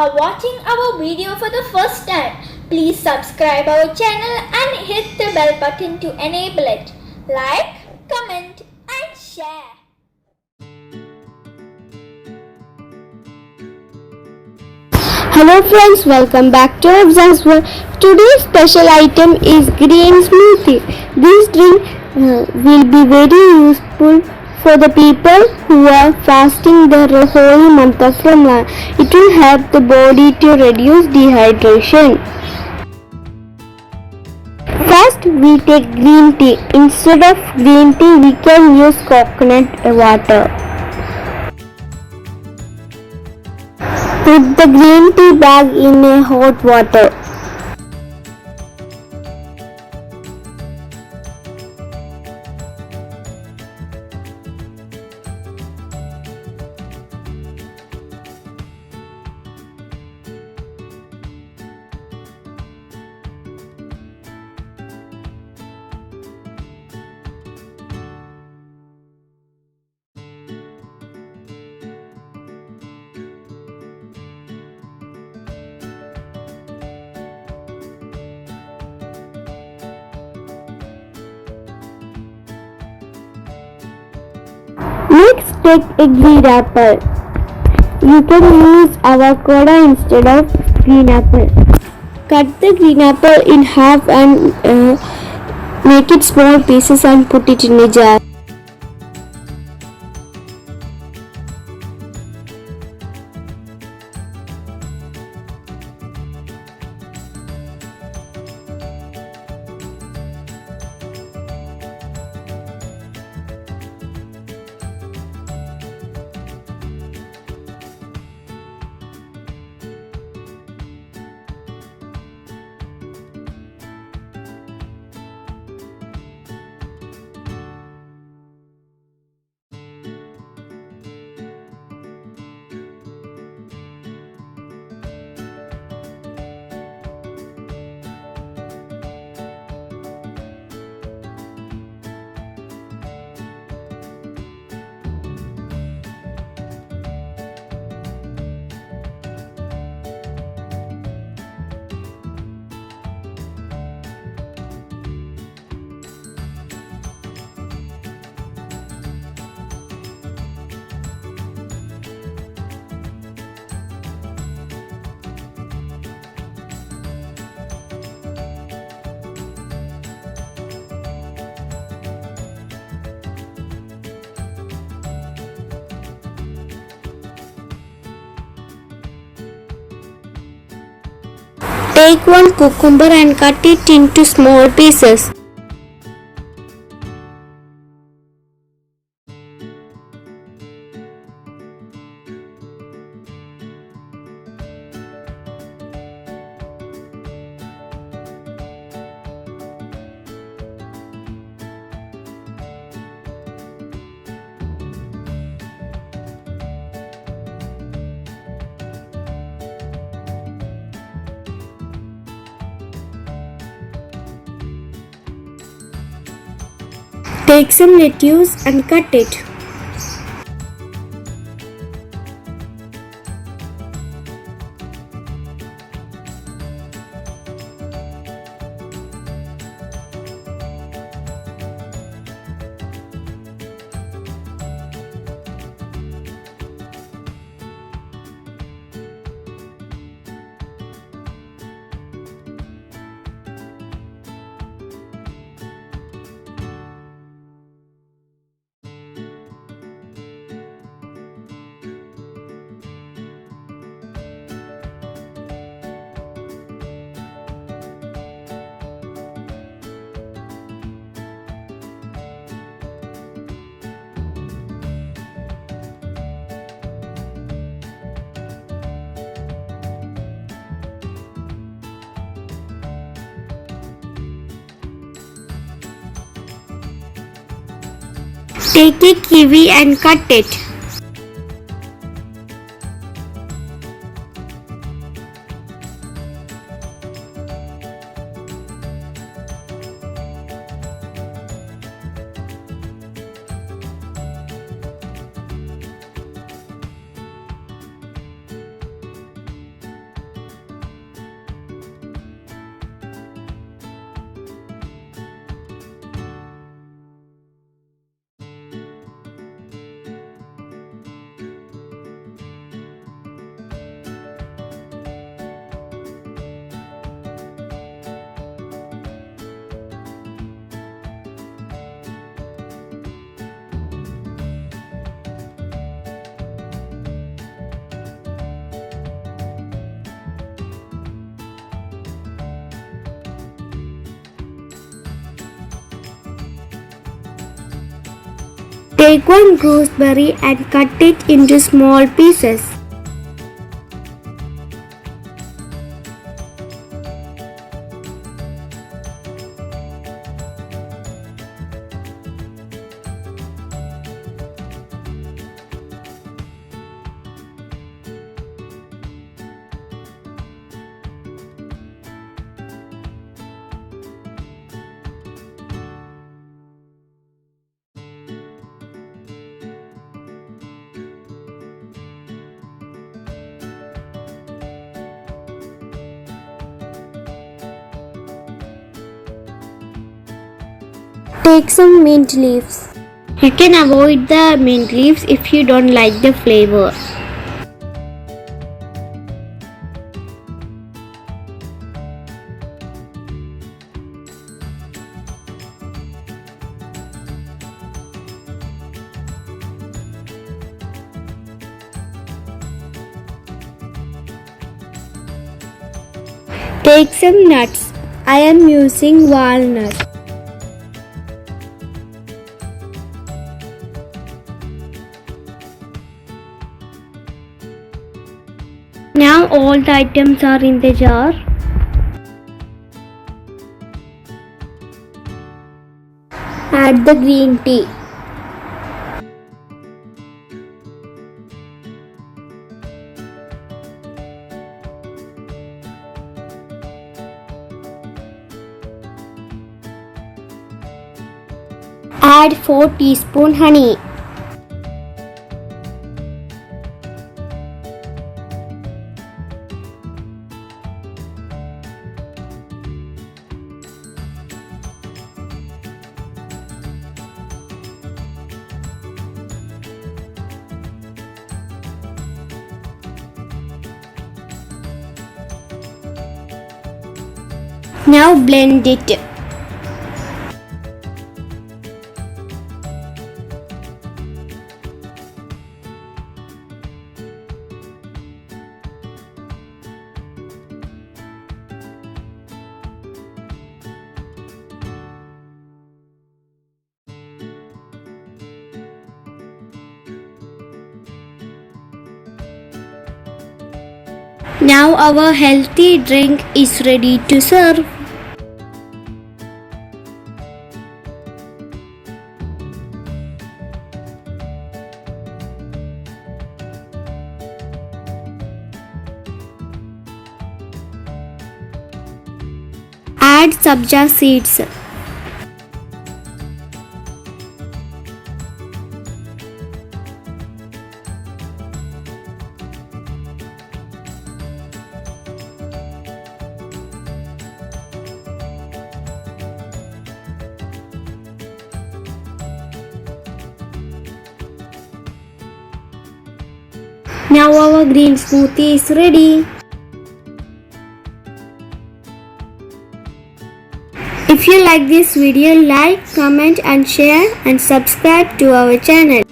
are watching our video for the first time, please subscribe our channel and hit the bell button to enable it. Like, comment and share. Hello friends, welcome back to Afza's World. Today's special item is green smoothie. This drink will be very useful for the people who are fasting the whole month of Ramadan. It will help the body to reduce dehydration. First, we take green tea. Instead of green tea, we can use coconut water. Put the green tea bag in a hot water. Next, take a green apple. You can use avocado instead of green apple. Cut the green apple in half and make it small pieces and put it in a jar. Take one cucumber and cut it into small pieces. Take some lettuce and cut it. Take a kiwi and cut it. Take one gooseberry and cut it into small pieces. Take some mint leaves. You can avoid the mint leaves if you don't like the flavor. Take some nuts. I am using walnuts. Now all the items are in the jar. Add the green tea. Add 4 teaspoons honey. Now blend it. Now our healthy drink is ready to serve. Add sabja seeds. Now our green smoothie is ready. If you like this video, like, comment and share and subscribe to our channel.